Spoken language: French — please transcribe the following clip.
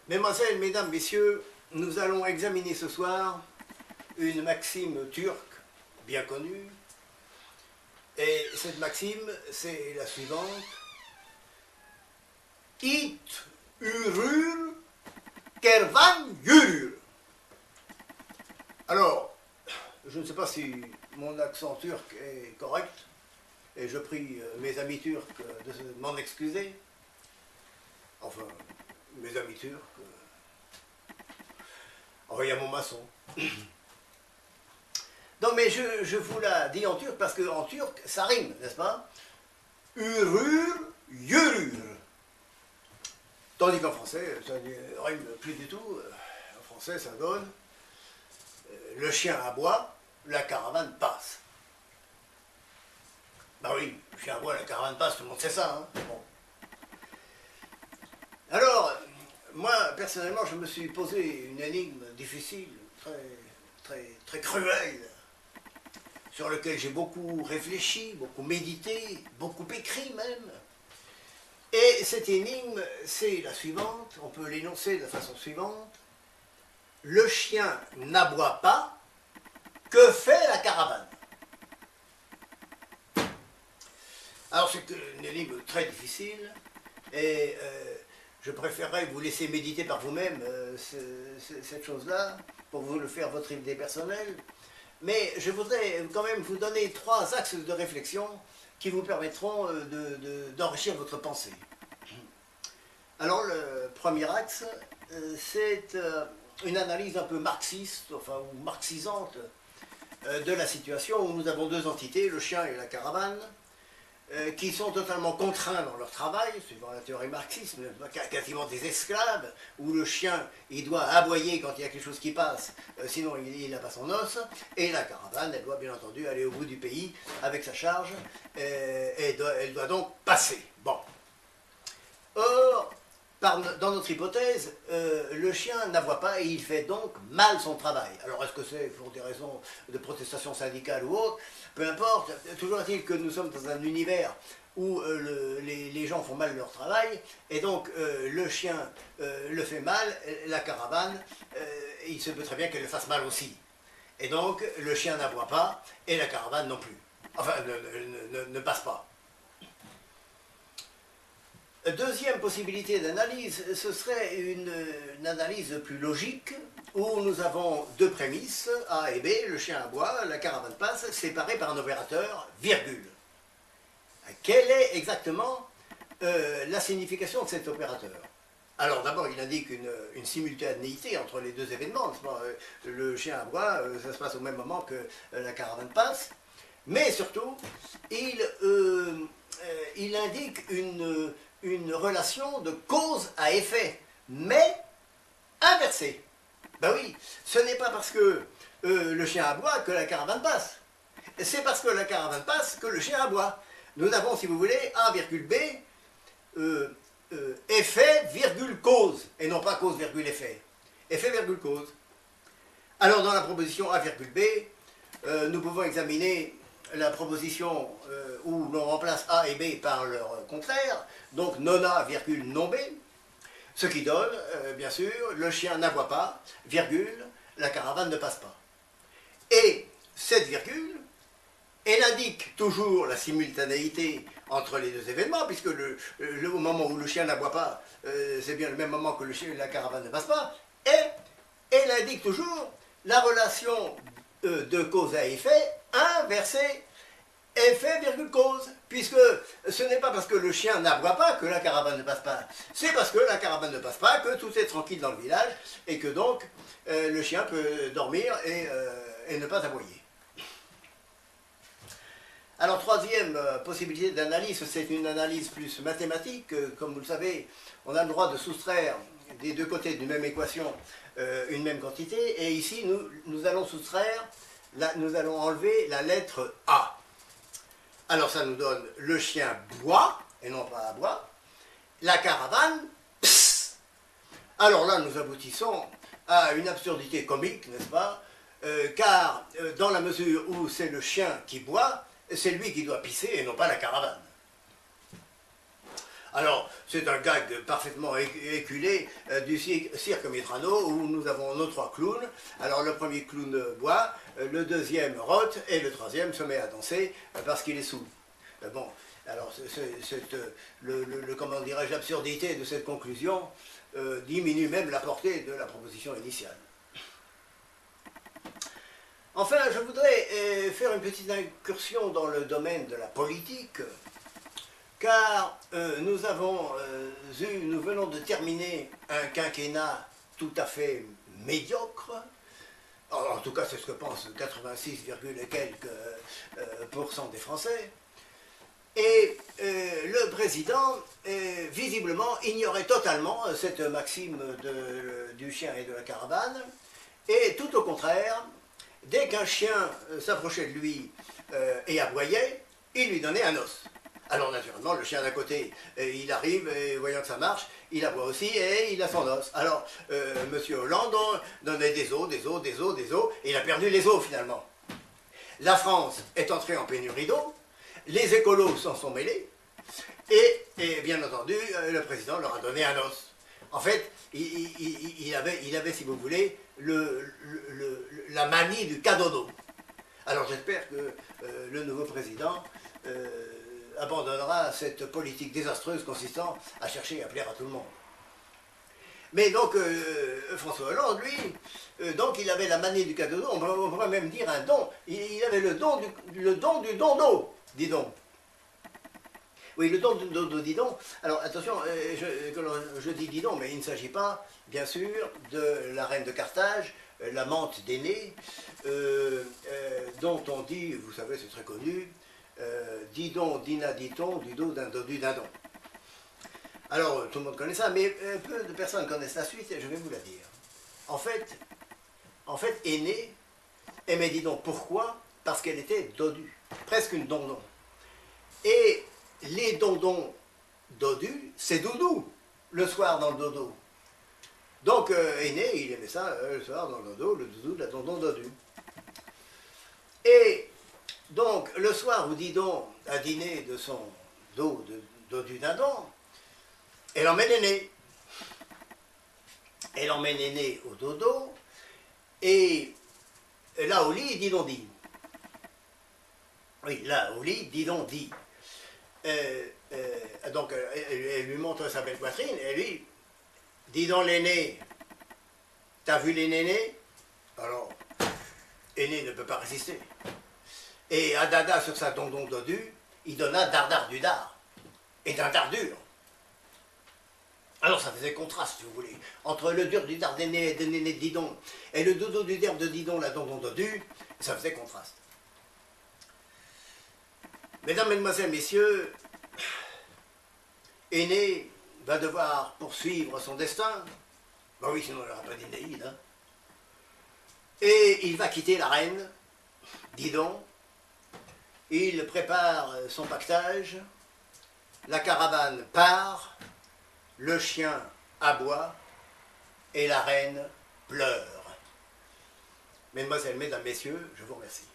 Mesdemoiselles, Mesdames, Messieurs, nous allons examiner ce soir une maxime turque bien connue. Et cette maxime, c'est la suivante. It ürür, kervan yürür. Alors, je ne sais pas si mon accent turc est correct, et je prie mes amis turcs de m'en excuser. Enfin, mes amis turcs. Enfin, il y a mon maçon. Non, mais je vous la dis en turc parce qu'en turc, ça rime, n'est-ce pas? Ürür, yürür. Tandis qu'en français, ça ne rime plus du tout. En français, ça donne le chien aboie, la caravane passe. Bah oui, le chien aboie, la caravane passe, tout le monde sait ça. Hein, bon. Alors, moi, personnellement, je me suis posé une énigme difficile, très cruelle, sur lequel j'ai beaucoup réfléchi, beaucoup médité, beaucoup écrit même. Et cette énigme, c'est la suivante, on peut l'énoncer de la façon suivante. Le chien n'aboie pas, que fait la caravane? Alors c'est une énigme très difficile, et je préférerais vous laisser méditer par vous-même cette chose-là, pour vous le faire votre idée personnelle. Mais je voudrais quand même vous donner 3 axes de réflexion qui vous permettront d'enrichir votre pensée. Alors le premier axe, c'est une analyse un peu marxiste, enfin, ou marxisante, de la situation où nous avons 2 entités, le chien et la caravane, qui sont totalement contraints dans leur travail, suivant la théorie marxiste, quasiment des esclaves, où le chien il doit aboyer quand il y a quelque chose qui passe, sinon il n'a pas son os, et la caravane, elle doit bien entendu aller au bout du pays avec sa charge, et elle doit donc passer. Bon. Or, dans notre hypothèse, le chien n'aboie pas et il fait donc mal son travail. Alors est-ce que c'est pour des raisons de protestation syndicale ou autre? Peu importe, toujours est-il que nous sommes dans un univers où les gens font mal leur travail, et donc le chien le fait mal, la caravane, il se peut très bien qu'elle le fasse mal aussi. Et donc le chien n'aboie pas, et la caravane non plus. Enfin, ne passe pas. Deuxième possibilité d'analyse, ce serait une analyse plus logique, où nous avons 2 prémisses, A et B, le chien aboie, la caravane passe, séparées par un opérateur, virgule. Quelle est exactement la signification de cet opérateur? Alors d'abord, il indique une simultanéité entre les 2 événements, n'est-ce pas? Le chien aboie, ça se passe au même moment que la caravane passe, mais surtout, il indique une relation de cause à effet, mais inversée. Ben oui, ce n'est pas parce que le chien aboie que la caravane passe. C'est parce que la caravane passe que le chien aboie. Nous avons, si vous voulez, A, B, effet, virgule, cause, et non pas cause, virgule, effet. Effet, virgule, cause. Alors, dans la proposition A, B, nous pouvons examiner la proposition où l'on remplace A et B par leur contraire, donc non A, virgule, non B, ce qui donne, bien sûr, le chien n'aboie pas, virgule, la caravane ne passe pas. Et cette virgule, elle indique toujours la simultanéité entre les 2 événements, puisque au moment où le chien n'aboie pas, c'est bien le même moment que la caravane ne passe pas, et elle indique toujours la relation de cause à effet inversée, effet, virgule, cause, puisque ce n'est pas parce que le chien n'aboie pas que la caravane ne passe pas, c'est parce que la caravane ne passe pas que tout est tranquille dans le village, et que donc le chien peut dormir et ne pas aboyer. Alors, troisième possibilité d'analyse, c'est une analyse plus mathématique. Comme vous le savez, on a le droit de soustraire des 2 côtés d'une même équation une même quantité, et ici nous allons soustraire, nous allons enlever la lettre A. Alors ça nous donne le chien boit, et non pas aboie, la caravane pss. Alors là nous aboutissons à une absurdité comique, n'est-ce pas? Car dans la mesure où c'est le chien qui boit, c'est lui qui doit pisser et non pas la caravane. Alors, c'est un gag parfaitement éculé du cirque Medrano, où nous avons nos 3 clowns. Alors, le premier clown boit, le deuxième rote, et le troisième se met à danser parce qu'il est saoul. Bon, alors, comment dirais-je, l'absurdité de cette conclusion diminue même la portée de la proposition initiale. Enfin, je voudrais faire une petite incursion dans le domaine de la politique, car nous venons de terminer un quinquennat tout à fait médiocre. En tout cas, c'est ce que pensent 86, et quelques % des Français. Et le président, visiblement, ignorait totalement cette maxime du chien et de la caravane, et tout au contraire, dès qu'un chien s'approchait de lui et aboyait, il lui donnait un os. Alors naturellement, le chien d'à côté, il arrive, et voyant que ça marche, il aboie aussi et il a son os. Alors, M. Hollande donnait des os, des os, des os, des os, et il a perdu les os finalement. La France est entrée en pénurie d'eau, les écolos s'en sont mêlés, et bien entendu, le président leur a donné un os. En fait, il avait, si vous voulez, la manie du cadeau d'eau. Alors j'espère que le nouveau président abandonnera cette politique désastreuse consistant à chercher à plaire à tout le monde. Mais donc, François Hollande, lui, donc il avait la manie du cadeau d'eau, on pourrait même dire un don. Il avait le don du don d'eau, dis donc. Oui, le don de Didon. Alors attention, je dis Didon, mais il ne s'agit pas, bien sûr, de la reine de Carthage, l'amante d'Énée, dont on dit, vous savez, c'est très connu, Didon, Dina, Diton, du dos d'un dodu d'un don. Alors, tout le monde connaît ça, mais peu de personnes connaissent la suite, et je vais vous la dire. En fait, Énée aimait Didon. Pourquoi? Parce qu'elle était dodue, presque une dondon. Et les dondons dodus, c'est doudou, le soir dans le dodo. Donc, Énée, il aimait ça, le soir dans le dodo, le doudou de la dondon dodu. Et donc, le soir où Didon a dîné de son dos de dodu d'un don, elle emmène Énée. Elle emmène Énée au dodo, et là au lit, Didon dit. Oui, là au lit, Didon dit. Donc, elle lui montre sa belle poitrine, et lui, Didon l'aîné, t'as vu les nénés? Alors, Énée ne peut pas résister. Et à Dada, sur sa dondon dodu, il donna dardard du dard, et d'un dard dur. Alors ça faisait contraste, si vous voulez, entre le dur du dard d'Énée de Didon, et le dodo du derbe de Didon, la dondon dodu, ça faisait contraste. Mesdames, Mesdemoiselles, Messieurs, Énée va devoir poursuivre son destin. Ben oui, sinon il n'aura pas d'Énéide. Hein. Et il va quitter la reine, Didon. Il prépare son pactage. La caravane part. Le chien aboie. Et la reine pleure. Mesdemoiselles, Mesdames, Messieurs, je vous remercie.